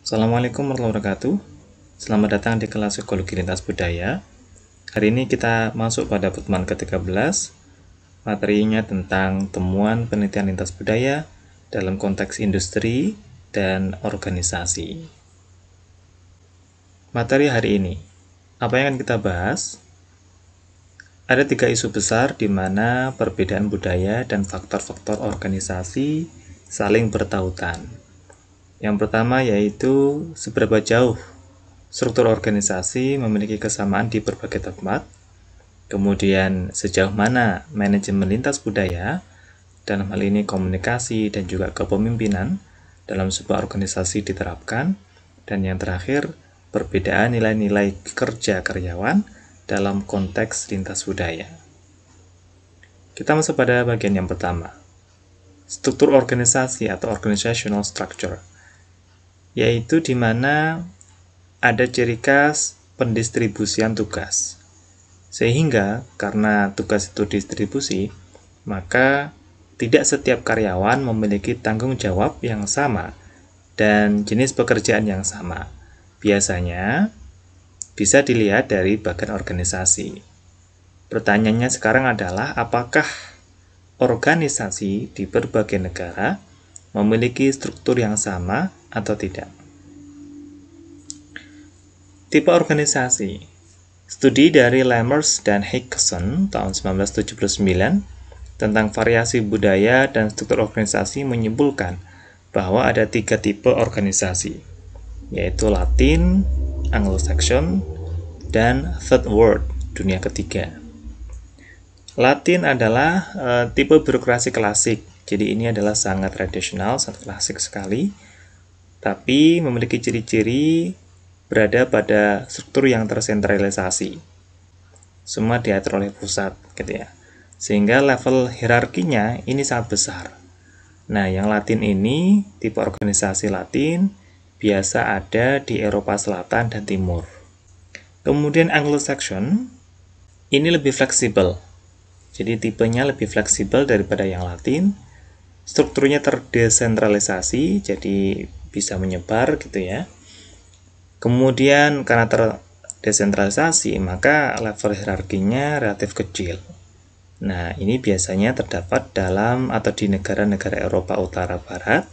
Assalamualaikum warahmatullahi wabarakatuh. Selamat datang di kelas Psikologi Lintas Budaya. Hari ini kita masuk pada pertemuan ke-13. Materinya tentang temuan penelitian lintas budaya dalam konteks industri dan organisasi. Materi hari ini, apa yang akan kita bahas? Ada 3 isu besar di mana perbedaan budaya dan faktor-faktor organisasi saling bertautan. Yang pertama yaitu seberapa jauh struktur organisasi memiliki kesamaan di berbagai tempat. Kemudian sejauh mana manajemen lintas budaya, dalam hal ini komunikasi dan juga kepemimpinan dalam sebuah organisasi diterapkan. Dan yang terakhir, perbedaan nilai-nilai kerja karyawan dalam konteks lintas budaya. Kita masuk pada bagian yang pertama, struktur organisasi atau organizational structure, yaitu di mana ada ciri khas pendistribusian tugas. Sehingga karena tugas itu distribusi, maka tidak setiap karyawan memiliki tanggung jawab yang sama dan jenis pekerjaan yang sama. Biasanya bisa dilihat dari bagian organisasi. Pertanyaannya sekarang adalah apakah organisasi di berbagai negara memiliki struktur yang sama atau tidak. Tipe organisasi. Studi dari Lammers dan Higson tahun 1979 tentang variasi budaya dan struktur organisasi menyimpulkan bahwa ada 3 tipe organisasi, yaitu Latin, Anglo-Saxon, dan Third World, dunia ketiga. Latin adalah tipe birokrasi klasik, jadi ini adalah sangat tradisional, sangat klasik sekali, tapi memiliki ciri-ciri berada pada struktur yang tersentralisasi. Semua diatur oleh pusat, gitu ya. Sehingga level hierarkinya ini sangat besar. Nah, yang Latin ini, tipe organisasi Latin, biasa ada di Eropa Selatan dan Timur. Kemudian Anglo-Saxon, ini lebih fleksibel. Jadi tipenya lebih fleksibel daripada yang Latin. Strukturnya terdesentralisasi, jadi bisa menyebar gitu ya. Kemudian karena terdesentralisasi, maka level hierarkinya relatif kecil. Nah, ini biasanya terdapat dalam atau di negara-negara Eropa Utara Barat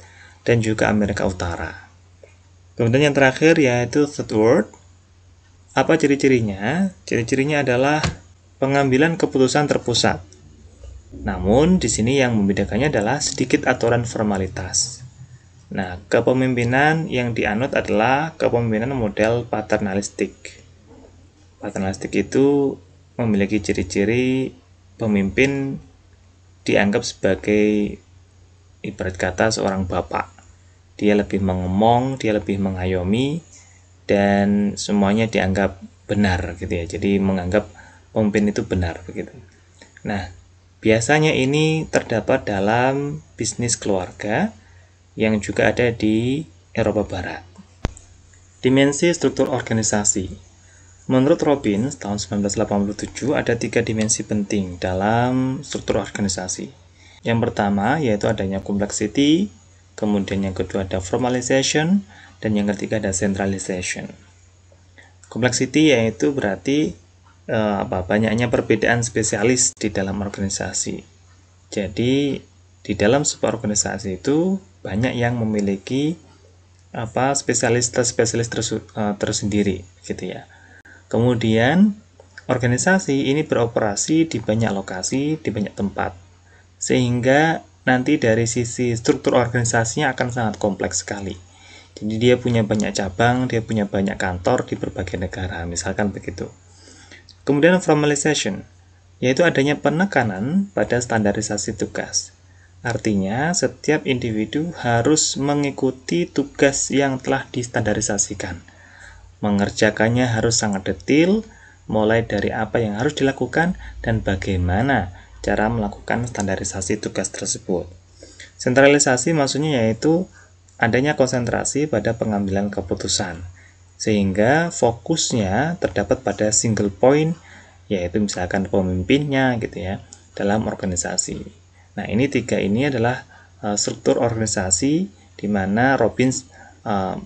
dan juga Amerika Utara. Kemudian yang terakhir yaitu Third World. Apa ciri-cirinya? Ciri-cirinya adalah pengambilan keputusan terpusat. Namun, di sini yang membedakannya adalah sedikit aturan formalitas. Nah, kepemimpinan yang dianut adalah kepemimpinan model paternalistik. Paternalistik itu memiliki ciri-ciri pemimpin dianggap sebagai ibarat kata seorang bapak. Dia lebih mengemong, dia lebih mengayomi, dan semuanya dianggap benar gitu ya. Jadi menganggap pemimpin itu benar begitu. Nah, biasanya ini terdapat dalam bisnis keluarga yang juga ada di Eropa Barat. Dimensi struktur organisasi. Menurut Robbins tahun 1987 ada 3 dimensi penting dalam struktur organisasi. Yang pertama yaitu adanya complexity, kemudian yang kedua ada formalization, dan yang ketiga ada centralization. Complexity yaitu berarti banyaknya perbedaan spesialis di dalam organisasi. Jadi di dalam sebuah organisasi itu banyak yang memiliki spesialis tersendiri gitu ya. Kemudian organisasi ini beroperasi di banyak lokasi, di banyak tempat. Sehingga nanti dari sisi struktur organisasinya akan sangat kompleks sekali. Jadi dia punya banyak cabang, dia punya banyak kantor di berbagai negara, misalkan begitu. Kemudian formalization, yaitu adanya penekanan pada standarisasi tugas. Artinya, setiap individu harus mengikuti tugas yang telah distandarisasikan. Mengerjakannya harus sangat detail, mulai dari apa yang harus dilakukan dan bagaimana cara melakukan standarisasi tugas tersebut. Sentralisasi maksudnya yaitu adanya konsentrasi pada pengambilan keputusan, sehingga fokusnya terdapat pada single point, yaitu misalkan pemimpinnya gitu ya, dalam organisasi. Nah, ini 3 ini adalah struktur organisasi di mana Robbins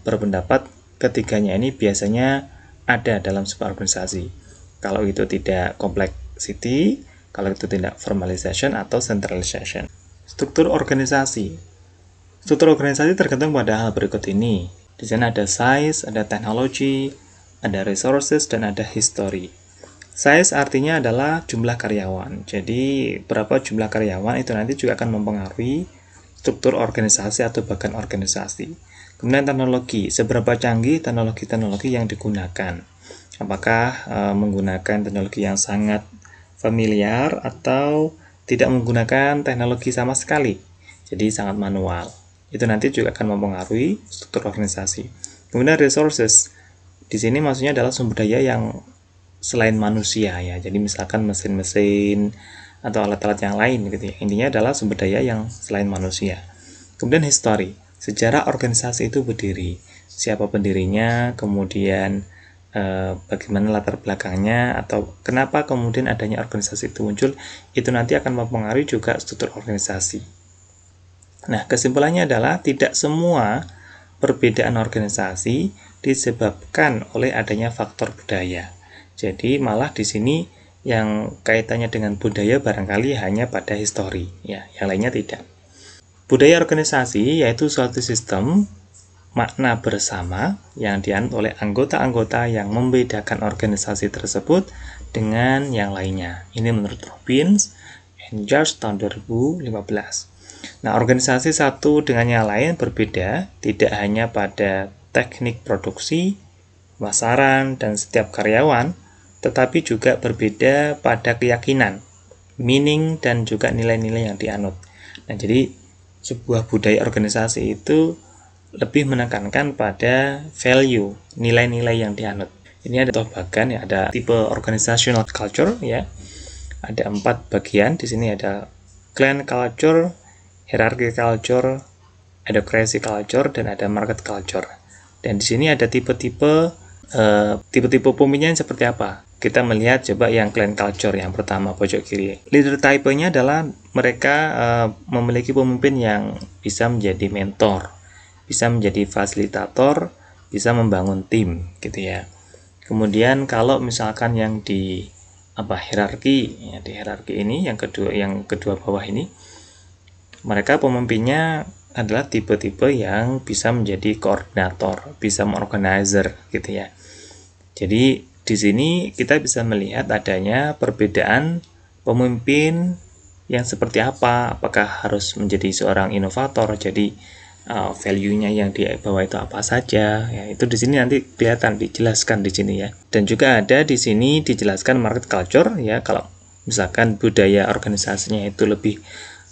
berpendapat ketiganya ini biasanya ada dalam sebuah organisasi. Kalau itu tidak complexity, kalau itu tidak formalization atau centralization. Struktur organisasi. Struktur organisasi tergantung pada hal berikut ini. Di sana ada size, ada teknologi, ada resources, dan ada history. Size artinya adalah jumlah karyawan. Jadi berapa jumlah karyawan itu nanti juga akan mempengaruhi struktur organisasi atau bahkan organisasi. Kemudian teknologi, seberapa canggih teknologi-teknologi yang digunakan. Apakah menggunakan teknologi yang sangat familiar atau tidak menggunakan teknologi sama sekali. Jadi sangat manual. Itu nanti juga akan mempengaruhi struktur organisasi. Kemudian resources. Di sini maksudnya adalah sumber daya yang selain manusia ya. Jadi misalkan mesin-mesin atau alat-alat yang lain gitu ya. Intinya adalah sumber daya yang selain manusia. Kemudian history. Sejarah organisasi itu berdiri. Siapa pendirinya, kemudian bagaimana latar belakangnya, atau kenapa kemudian adanya organisasi itu muncul, itu nanti akan mempengaruhi juga struktur organisasi. Nah, kesimpulannya adalah tidak semua perbedaan organisasi disebabkan oleh adanya faktor budaya. Jadi malah di sini yang kaitannya dengan budaya barangkali hanya pada histori, ya, yang lainnya tidak. Budaya organisasi yaitu suatu sistem makna bersama yang dianut oleh anggota-anggota yang membedakan organisasi tersebut dengan yang lainnya. Ini menurut Robbins and George tahun 2015. Nah, organisasi satu dengan yang lain berbeda tidak hanya pada teknik produksi, pemasaran, dan setiap karyawan, tetapi juga berbeda pada keyakinan, meaning, dan juga nilai-nilai yang dianut. Nah, jadi sebuah budaya organisasi itu lebih menekankan pada value, nilai-nilai yang dianut. Ini ada bagian ya, ada tipe organizational culture ya. Ada 4 bagian. Di sini ada clan culture, hierarchy culture, advocacy culture, dan ada market culture. Dan di sini ada tipe-tipe pemimpinnya seperti apa. Kita melihat coba yang clan culture yang pertama pojok kiri. Leader type-nya adalah mereka memiliki pemimpin yang bisa menjadi mentor, bisa menjadi fasilitator, bisa membangun tim gitu ya. Kemudian kalau misalkan yang di hierarki ya, di hierarki ini yang kedua bawah ini, mereka pemimpinnya adalah tipe-tipe yang bisa menjadi koordinator, bisa mengorganizer gitu ya. Jadi di sini kita bisa melihat adanya perbedaan pemimpin yang seperti apa, apakah harus menjadi seorang inovator, jadi value-nya yang di bawah itu apa saja ya, itu di sini nanti kelihatan dijelaskan di sini ya. Dan juga ada di sini dijelaskan market culture ya, kalau misalkan budaya organisasinya itu lebih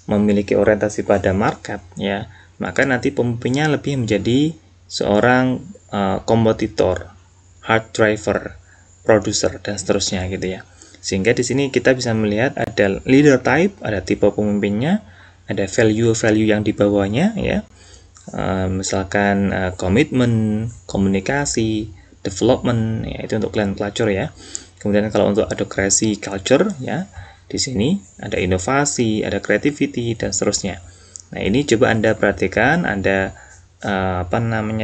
memiliki orientasi pada market ya, maka nanti pemimpinnya lebih menjadi seorang kompetitor, hard driver, producer, dan seterusnya gitu ya. Sehingga di sini kita bisa melihat ada leader type, ada tipe pemimpinnya, ada value-value yang di bawahnya ya. Misalkan komitmen, komunikasi, development ya, itu untuk clan culture ya. Kemudian kalau untuk advocacy culture ya, di sini ada inovasi, ada creativity, dan seterusnya. Nah, ini coba Anda perhatikan, Anda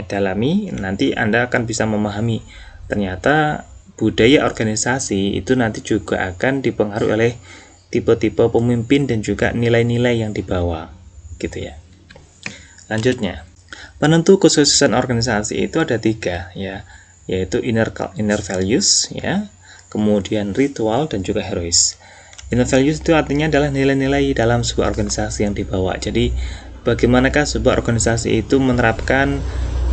dalami, nanti Anda akan bisa memahami ternyata budaya organisasi itu nanti juga akan dipengaruhi oleh tipe-tipe pemimpin dan juga nilai-nilai yang dibawa gitu ya. Lanjutnya, penentu kesuksesan organisasi itu ada 3 ya, yaitu inner values ya, kemudian ritual, dan juga herois. Inner values itu artinya adalah nilai-nilai dalam sebuah organisasi yang dibawa. Jadi bagaimanakah sebuah organisasi itu menerapkan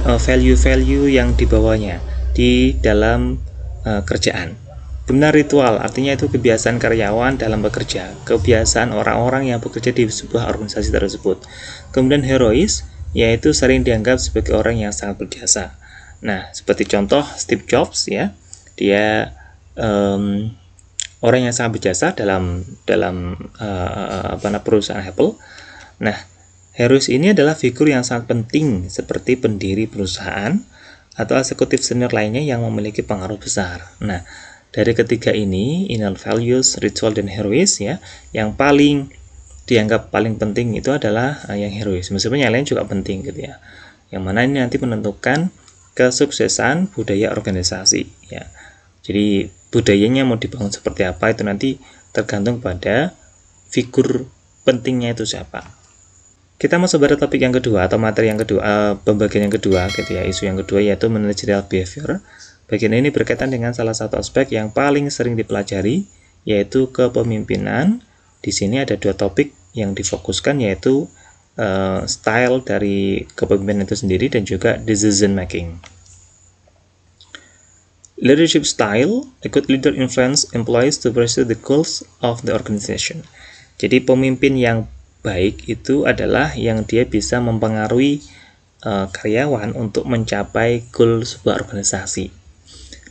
value-value yang dibawanya di dalam kerjaan. Kemudian ritual artinya itu kebiasaan karyawan dalam bekerja, kebiasaan orang-orang yang bekerja di sebuah organisasi tersebut. Kemudian herois yaitu sering dianggap sebagai orang yang sangat berjasa. Nah, seperti contoh Steve Jobs ya, dia orang yang sangat berjasa dalam perusahaan Apple. Nah, herois ini adalah figur yang sangat penting seperti pendiri perusahaan atau eksekutif senior lainnya yang memiliki pengaruh besar. Nah, dari ketiga ini, inner values, ritual, dan herois ya, yang paling dianggap paling penting itu adalah yang herois. Meskipun yang lain juga penting gitu ya. yang mana ini nanti menentukan kesuksesan budaya organisasi ya. Jadi budayanya mau dibangun seperti apa itu nanti tergantung pada figur pentingnya itu siapa. Kita masuk pada topik yang kedua atau materi yang kedua, pembagian yang kedua gitu ya, isu yang kedua yaitu managerial behavior. Bagian ini berkaitan dengan salah satu aspek yang paling sering dipelajari yaitu kepemimpinan. Di sini ada dua topik yang difokuskan yaitu style dari kepemimpinan itu sendiri dan juga decision making. Leadership style, a good leader influence employees to pursue the goals of the organization. Jadi pemimpin yang baik itu adalah yang dia bisa mempengaruhi karyawan untuk mencapai goal sebuah organisasi.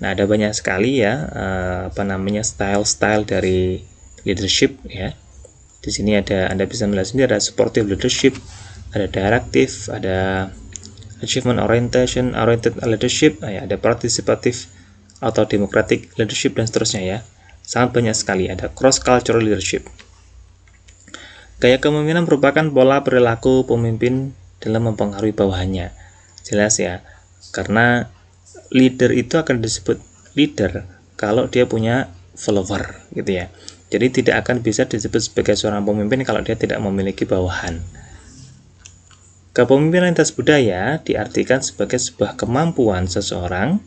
Nah, ada banyak sekali ya style-style dari leadership ya. Di sini Anda bisa melihat sendiri ada supportive leadership, ada directive, ada achievement oriented leadership, ada participative atau democratic leadership dan seterusnya ya. Sangat banyak sekali, ada cross cultural leadership. Gaya kepemimpinan merupakan pola perilaku pemimpin dalam mempengaruhi bawahannya. Jelas ya, karena leader itu akan disebut leader kalau dia punya follower gitu ya. Jadi tidak akan bisa disebut sebagai seorang pemimpin kalau dia tidak memiliki bawahan. Kepemimpinan lintas budaya diartikan sebagai sebuah kemampuan seseorang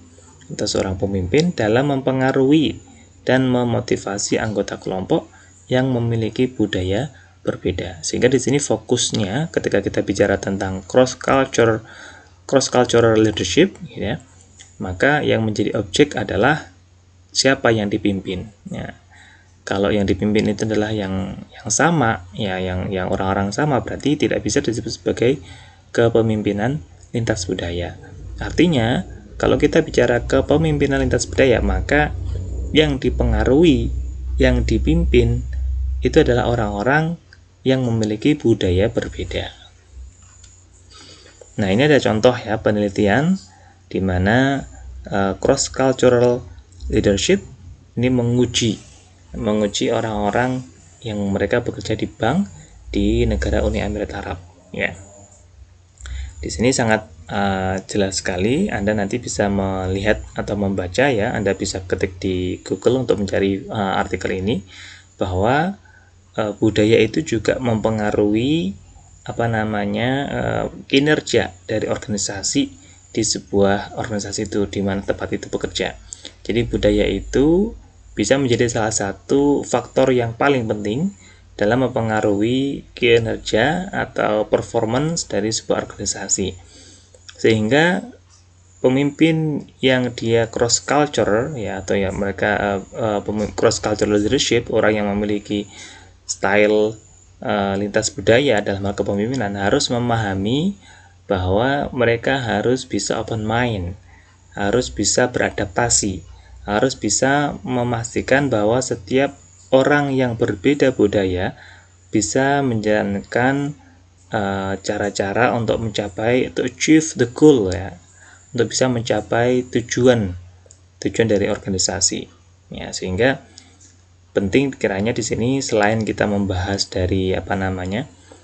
atau seorang pemimpin dalam mempengaruhi dan memotivasi anggota kelompok yang memiliki budaya berbeda. Sehingga di sini fokusnya ketika kita bicara tentang cross cultural leadership ya, maka yang menjadi objek adalah siapa yang dipimpin ya. Kalau yang dipimpin itu adalah yang sama ya, yang orang-orang sama, berarti tidak bisa disebut sebagai kepemimpinan lintas budaya. Artinya kalau kita bicara kepemimpinan lintas budaya, maka yang dipengaruhi, yang dipimpin itu adalah orang-orang yang memiliki budaya berbeda. Nah, ini ada contoh ya penelitian di mana cross cultural leadership ini menguji orang-orang yang mereka bekerja di bank di negara Uni Emirat Arab ya. Di sini sangat jelas sekali, Anda nanti bisa melihat atau membaca ya, Anda bisa ketik di Google untuk mencari artikel ini bahwa budaya itu juga mempengaruhi kinerja dari organisasi di sebuah organisasi itu di mana tempat itu bekerja. Jadi budaya itu bisa menjadi salah satu faktor yang paling penting dalam mempengaruhi kinerja atau performance dari sebuah organisasi. Sehingga pemimpin yang dia cross culture ya, atau yang mereka cross cultural leadership, orang yang memiliki style lintas budaya dalam hal kepemimpinan harus memahami bahwa mereka harus bisa open mind, harus bisa beradaptasi, harus bisa memastikan bahwa setiap orang yang berbeda budaya bisa menjalankan cara-cara untuk mencapai, to achieve the goal ya, untuk bisa mencapai tujuan dari organisasi ya. Sehingga penting kiranya di sini selain kita membahas dari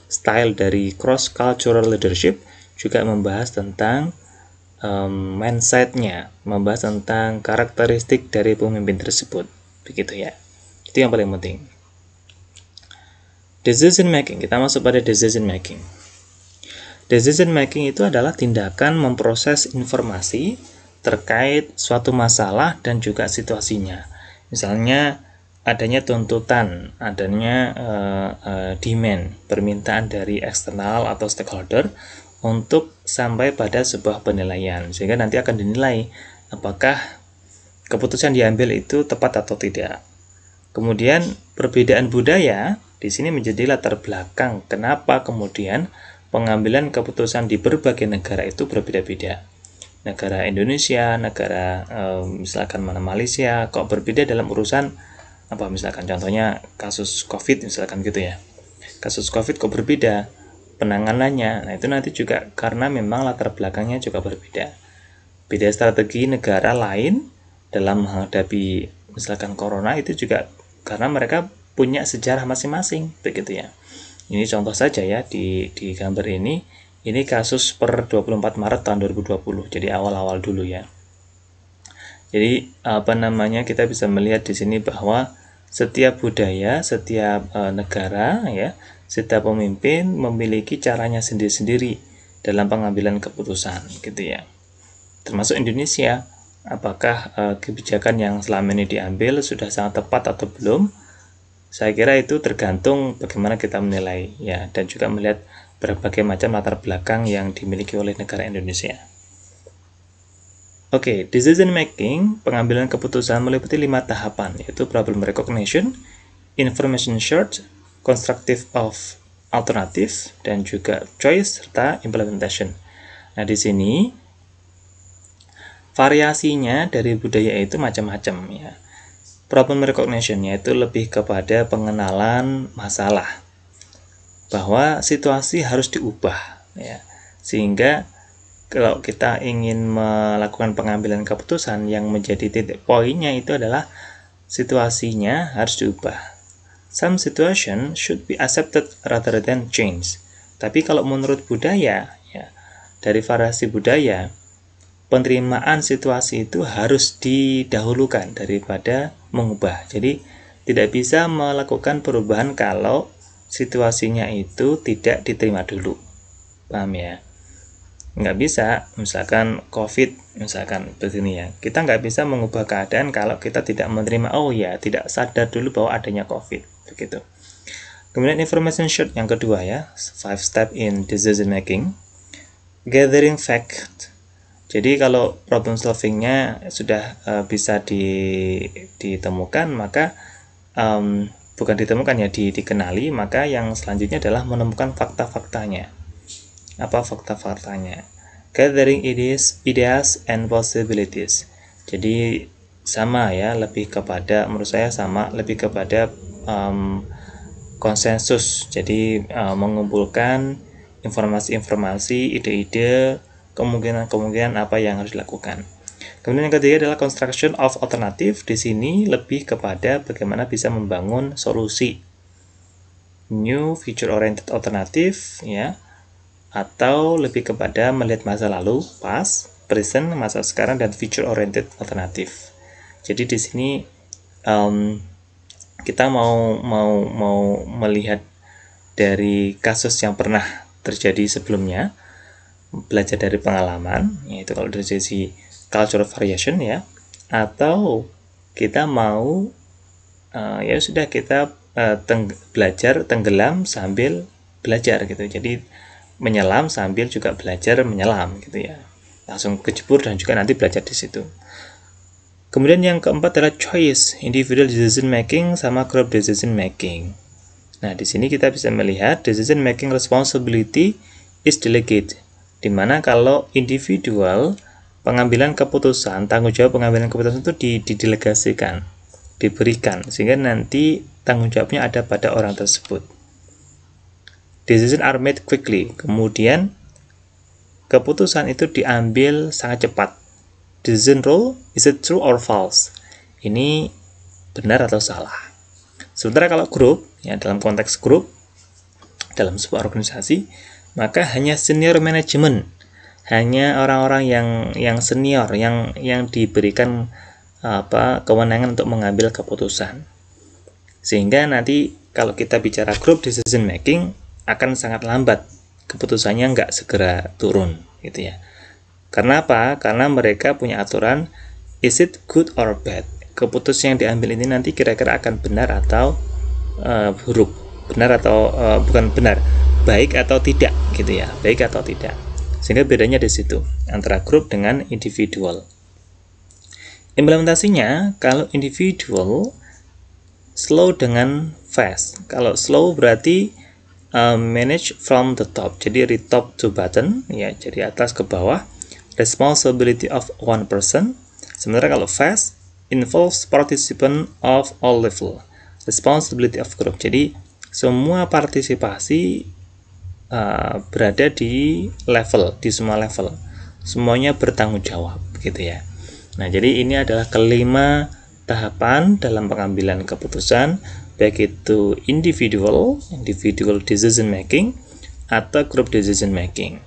style dari cross cultural leadership, juga membahas tentang mindsetnya, membahas tentang karakteristik dari pemimpin tersebut, begitu ya. Itu yang paling penting. Decision making, kita masuk pada decision making. Decision making itu adalah tindakan memproses informasi terkait suatu masalah dan juga situasinya. Misalnya adanya tuntutan, adanya demand, permintaan dari eksternal atau stakeholder untuk sampai pada sebuah penilaian, sehingga nanti akan dinilai apakah keputusan diambil itu tepat atau tidak. Kemudian perbedaan budaya di sini menjadi latar belakang kenapa kemudian pengambilan keputusan di berbagai negara itu berbeda-beda. Negara Indonesia, negara misalkan Malaysia kok berbeda dalam urusan misalkan contohnya kasus COVID misalkan gitu ya. Kasus COVID kok berbeda penanganannya. Nah, itu nanti juga karena memang latar belakangnya juga berbeda. Beda strategi negara lain dalam menghadapi misalkan corona itu juga karena mereka punya sejarah masing-masing, begitu ya. Ini contoh saja ya di gambar ini Ini kasus per 24 Maret tahun 2020, jadi awal-awal dulu ya. Jadi kita bisa melihat di sini bahwa setiap budaya, setiap negara ya, setiap pemimpin memiliki caranya sendiri-sendiri dalam pengambilan keputusan gitu ya. Termasuk Indonesia, apakah kebijakan yang selama ini diambil sudah sangat tepat atau belum? Saya kira itu tergantung bagaimana kita menilai ya, dan juga melihat berbagai macam latar belakang yang dimiliki oleh negara Indonesia. Oke, decision making, pengambilan keputusan meliputi 5 tahapan, yaitu problem recognition, information search, constructive of alternative, dan juga choice serta implementation. Nah, di sini variasinya dari budaya itu macam-macam ya. Problem recognition yaitu lebih kepada pengenalan masalah, bahwa situasi harus diubah ya, sehingga kalau kita ingin melakukan pengambilan keputusan, yang menjadi titik poinnya itu adalah situasinya harus diubah. Some situation should be accepted rather than changed. Tapi kalau menurut budaya ya, dari variasi budaya, penerimaan situasi itu harus didahulukan daripada mengubah. Jadi tidak bisa melakukan perubahan kalau situasinya itu tidak diterima dulu. Paham ya? Nggak bisa, misalkan COVID, misalkan begini ya, kita nggak bisa mengubah keadaan kalau kita tidak menerima, oh ya, tidak sadar dulu bahwa adanya COVID, begitu. Kemudian information search yang kedua ya, 5 step in decision making, gathering fact. Jadi kalau problem solvingnya sudah bisa ditemukan, maka bukan ditemukan ya, dikenali, maka yang selanjutnya adalah menemukan fakta-faktanya. Apa fakta-faktanya? Gathering ideas and possibilities. Jadi sama ya, lebih kepada, menurut saya sama, lebih kepada konsensus. Jadi mengumpulkan informasi-informasi, ide-ide, kemungkinan-kemungkinan apa yang harus dilakukan. Kemudian yang ketiga adalah construction of alternative. Di sini lebih kepada bagaimana bisa membangun solusi, new future oriented alternative ya, atau lebih kepada melihat masa lalu, past, present, masa sekarang, dan future oriented alternative. Jadi di sini kita mau melihat dari kasus yang pernah terjadi sebelumnya, belajar dari pengalaman, yaitu kalau dari sisi cultural variation ya, atau kita mau ya sudah kita belajar tenggelam sambil belajar gitu. Jadi menyelam sambil juga belajar menyelam gitu ya, langsung kejebur dan juga nanti belajar di situ. Kemudian yang keempat adalah choice, individual decision making sama group decision making. Nah, di sini kita bisa melihat decision making responsibility is delegate, dimana kalau individual, pengambilan keputusan, tanggung jawab pengambilan keputusan itu didelegasikan, diberikan, sehingga nanti tanggung jawabnya ada pada orang tersebut. Decision are made quickly. Kemudian keputusan itu diambil sangat cepat. Decision rule, is it true or false? Ini benar atau salah. Sementara kalau grup, ya dalam konteks grup, dalam sebuah organisasi, maka hanya senior management, hanya orang-orang yang senior, yang diberikan kewenangan untuk mengambil keputusan. Sehingga nanti kalau kita bicara group decision making, akan sangat lambat, keputusannya nggak segera turun gitu ya. Karena apa? Karena mereka punya aturan, is it good or bad? Keputusan yang diambil ini nanti kira-kira akan benar atau buruk, benar atau bukan benar, baik atau tidak gitu ya, baik atau tidak. Sehingga bedanya di situ antara grup dengan individual. Implementasinya, kalau individual slow dengan fast. Kalau slow berarti manage from the top, jadi read top to bottom ya, jadi atas ke bawah, responsibility of one person. Sementara kalau fast involves participant of all level, responsibility of group, jadi semua partisipasi berada di level, di semua level, semuanya bertanggung jawab gitu ya. Nah, jadi ini adalah kelima tahapan dalam pengambilan keputusan, baik itu individual decision making atau group decision making.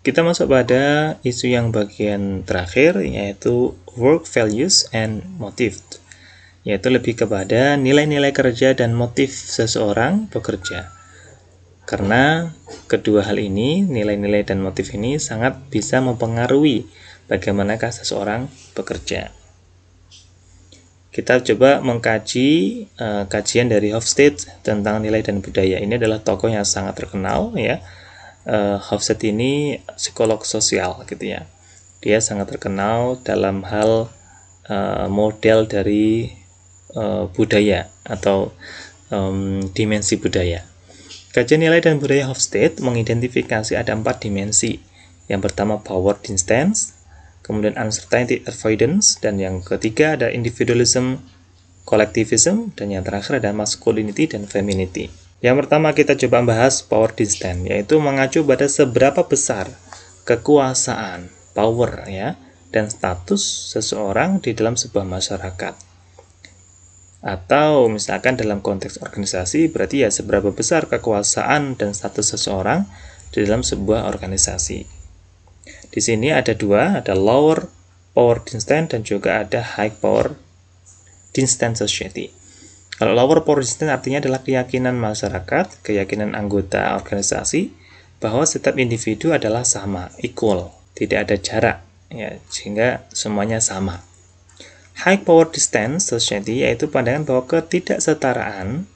Kita masuk pada isu yang bagian terakhir, yaitu work values and motive, yaitu lebih kepada nilai-nilai kerja dan motif seseorang bekerja. Karena kedua hal ini, nilai-nilai dan motif ini sangat bisa mempengaruhi bagaimanakah seseorang bekerja. Kita coba mengkaji kajian dari Hofstede tentang nilai dan budaya. Ini adalah tokoh yang sangat terkenal, ya. Hofstede ini psikolog sosial, gitu ya. Dia sangat terkenal dalam hal model dari budaya atau dimensi budaya. Kajian nilai dan budaya Hofstede mengidentifikasi ada 4 dimensi. Yang pertama power distance, kemudian uncertainty avoidance, dan yang ketiga ada individualism, collectivism, dan yang terakhir ada masculinity dan femininity. Yang pertama kita coba bahas power distance, yaitu mengacu pada seberapa besar kekuasaan, power, ya, dan status seseorang di dalam sebuah masyarakat. Atau misalkan dalam konteks organisasi, berarti ya seberapa besar kekuasaan dan status seseorang di dalam sebuah organisasi. Di sini ada dua, ada lower power distance dan juga ada high power distance society. Kalau lower power distance artinya adalah keyakinan masyarakat, keyakinan anggota organisasi bahwa setiap individu adalah sama, equal, tidak ada jarak, ya, sehingga semuanya sama. High power distance society yaitu pandangan bahwa ketidaksetaraan,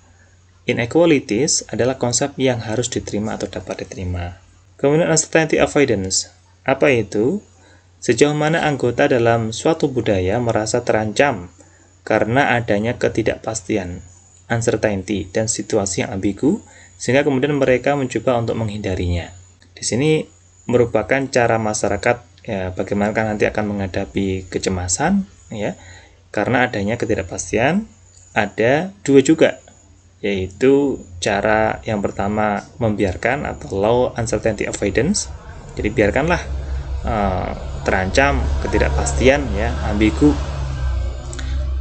inequalities, adalah konsep yang harus diterima atau dapat diterima. Kemudian uncertainty avoidance. Apa itu? Sejauh mana anggota dalam suatu budaya merasa terancam karena adanya ketidakpastian, uncertainty, dan situasi yang ambigu, sehingga kemudian mereka mencoba untuk menghindarinya. Di sini merupakan cara masyarakat, ya, bagaimana nanti akan menghadapi kecemasan, ya, karena adanya ketidakpastian. Ada dua juga, yaitu cara yang pertama membiarkan atau low uncertainty avoidance, jadi biarkanlah terancam ketidakpastian, ya, ambigu.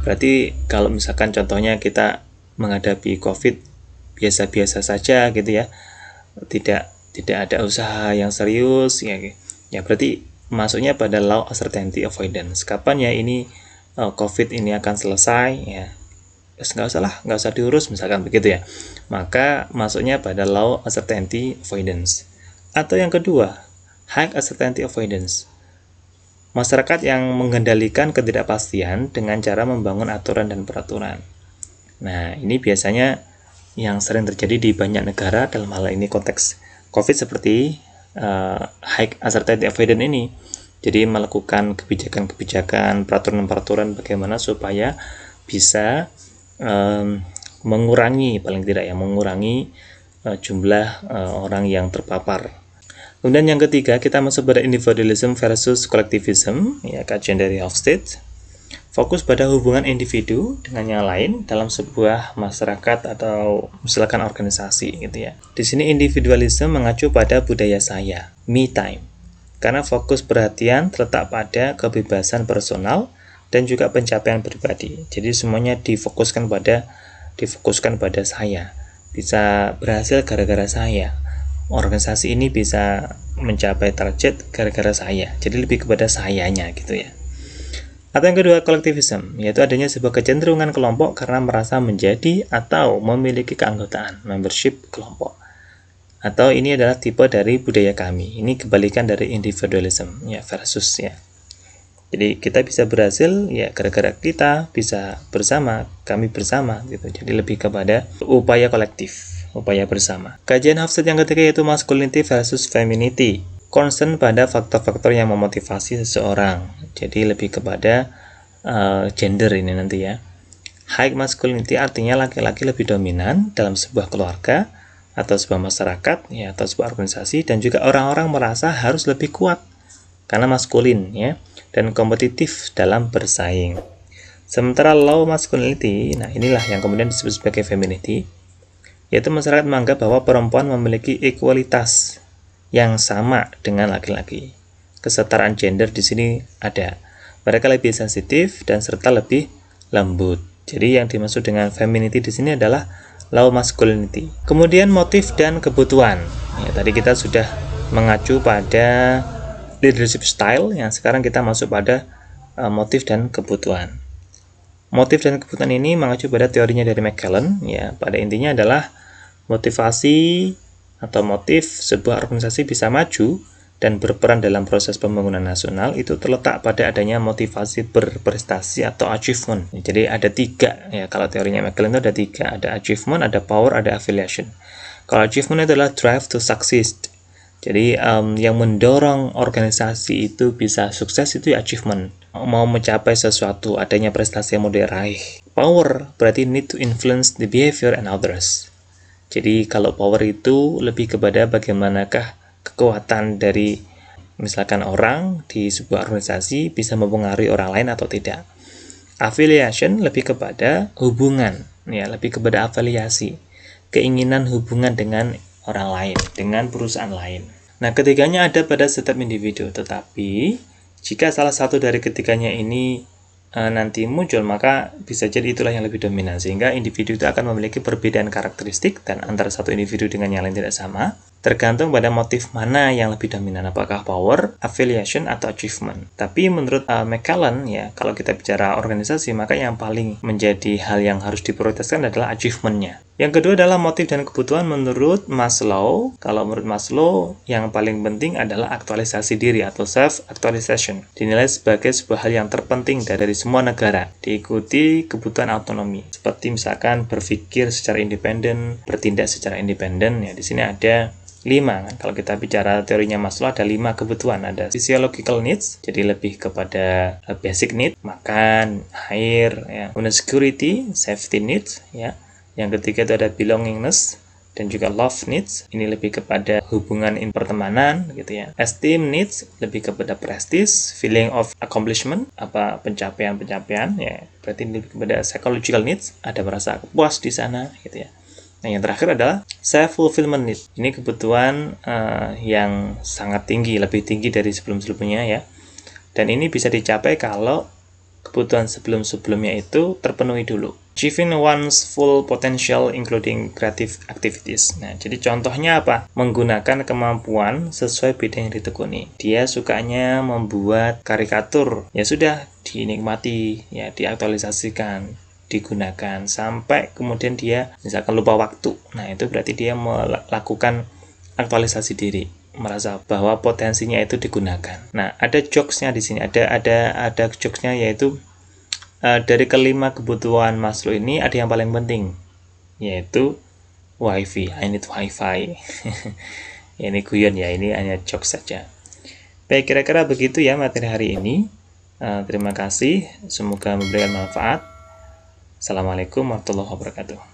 Berarti kalau misalkan contohnya kita menghadapi COVID biasa-biasa saja, gitu ya, tidak ada usaha yang serius, ya berarti masuknya pada low uncertainty avoidance. Kapan ya ini COVID ini akan selesai, ya nggak usah diurus, misalkan begitu, ya, maka masuknya pada low uncertainty avoidance. Atau yang kedua, high uncertainty avoidance, masyarakat yang mengendalikan ketidakpastian dengan cara membangun aturan dan peraturan. Nah, ini biasanya yang sering terjadi di banyak negara dalam hal ini konteks COVID seperti high uncertainty avoidance ini. Jadi melakukan kebijakan-kebijakan, peraturan-peraturan bagaimana supaya bisa mengurangi, paling tidak ya, mengurangi jumlah orang yang terpapar. Kemudian yang ketiga, kita masuk pada individualism versus collectivism, ya, kajian dari Hofstede. Fokus pada hubungan individu dengan yang lain dalam sebuah masyarakat atau misalkan organisasi, gitu ya. Di sini individualism mengacu pada budaya saya, me time. Karena fokus perhatian terletak pada kebebasan personal dan juga pencapaian pribadi. Jadi semuanya difokuskan pada saya. Bisa berhasil gara-gara saya. Organisasi ini bisa mencapai target gara-gara saya. Jadi lebih kepada sayanya, gitu ya. Atau yang kedua, collectivism, yaitu adanya sebuah kecenderungan kelompok karena merasa menjadi atau memiliki keanggotaan, membership kelompok. Atau ini adalah tipe dari budaya kami. Ini kebalikan dari individualism, ya, versus, ya. Jadi kita bisa berhasil, ya, gara-gara kita bisa bersama, kami bersama, gitu. Jadi lebih kepada upaya kolektif, upaya bersama. Kajian Hofstede yang ketiga yaitu masculinity versus femininity. Concern pada faktor-faktor yang memotivasi seseorang. Jadi lebih kepada gender ini nanti, ya. High masculinity artinya laki-laki lebih dominan dalam sebuah keluarga atau sebuah masyarakat, ya, atau sebuah organisasi, dan juga orang-orang merasa harus lebih kuat karena maskulin, ya, dan kompetitif dalam bersaing. Sementara low masculinity, nah inilah yang kemudian disebut sebagai femininity, yaitu masyarakat menganggap bahwa perempuan memiliki ekualitas yang sama dengan laki-laki. Kesetaraan gender di sini ada. Mereka lebih sensitif dan serta lebih lembut. Jadi yang dimaksud dengan femininity di sini adalah low masculinity. Kemudian motif dan kebutuhan. Ya, tadi kita sudah mengacu pada leadership style, yang sekarang kita masuk pada motif dan kebutuhan. Motif dan kebutuhan ini mengacu pada teorinya dari McKellen, ya. Pada intinya adalah motivasi atau motif sebuah organisasi bisa maju dan berperan dalam proses pembangunan nasional itu terletak pada adanya motivasi berprestasi atau achievement. Jadi ada 3, ya, kalau teorinya McKellen itu ada 3, ada achievement, ada power, ada affiliation. Kalau achievement adalah drive to succeed. Jadi yang mendorong organisasi itu bisa sukses itu ya achievement. Mau mencapai sesuatu, adanya prestasi yang mau diraih. Power berarti need to influence the behavior and others. Jadi kalau power itu lebih kepada bagaimanakah kekuatan dari misalkan orang di sebuah organisasi bisa mempengaruhi orang lain atau tidak. Affiliation lebih kepada hubungan, ya, lebih kepada afiliasi, keinginan hubungan dengan orang lain, dengan perusahaan lain. Nah, ketiganya ada pada setiap individu, tetapi jika salah satu dari ketiganya ini nanti muncul, maka bisa jadi itulah yang lebih dominan, sehingga individu itu akan memiliki perbedaan karakteristik dan antara satu individu dengan yang lain tidak sama, tergantung pada motif mana yang lebih dominan, apakah power, affiliation, atau achievement. Tapi menurut McKellen, ya, kalau kita bicara organisasi, maka yang paling menjadi hal yang harus diprioritaskan adalah achievement-nya. Yang kedua adalah motif dan kebutuhan menurut Maslow. Kalau menurut Maslow, yang paling penting adalah aktualisasi diri atau self-actualization. Dinilai sebagai sebuah hal yang terpenting dari semua negara. Diikuti kebutuhan autonomi. Seperti misalkan berpikir secara independen, bertindak secara independen. Ya, di sini ada 5. Kalau kita bicara teorinya Maslow ada 5 kebutuhan. Ada physiological needs, jadi lebih kepada basic need, makan, air, ya. Kemudian security, safety needs, ya. Yang ketiga itu ada belongingness dan juga love needs. Ini lebih kepada hubungan pertemanan gitu ya. Esteem needs lebih kepada prestige, feeling of accomplishment, apa pencapaian ya. Berarti ini lebih kepada psychological needs, ada merasa puas di sana gitu ya. Nah, yang terakhir adalah self-fulfillment need. Ini kebutuhan yang sangat tinggi, lebih tinggi dari sebelum-sebelumnya ya. Dan ini bisa dicapai kalau kebutuhan sebelum-sebelumnya itu terpenuhi dulu. Achieving one's full potential including creative activities. Nah, jadi contohnya apa? Menggunakan kemampuan sesuai bidang yang ditekuni. Dia sukanya membuat karikatur. Ya sudah, dinikmati, ya diaktualisasikan, digunakan sampai kemudian dia misalkan lupa waktu. Nah, itu berarti dia melakukan aktualisasi diri, merasa bahwa potensinya itu digunakan. Nah, ada jokesnya di sini, ada jokesnya, yaitu dari kelima kebutuhan Maslow ini ada yang paling penting, yaitu wifi. I need wifi. Ini guyon ya, ini hanya jokes saja. Baik, kira-kira begitu ya materi hari ini. Terima kasih, semoga memberikan manfaat. Assalamualaikum warahmatullahi wabarakatuh.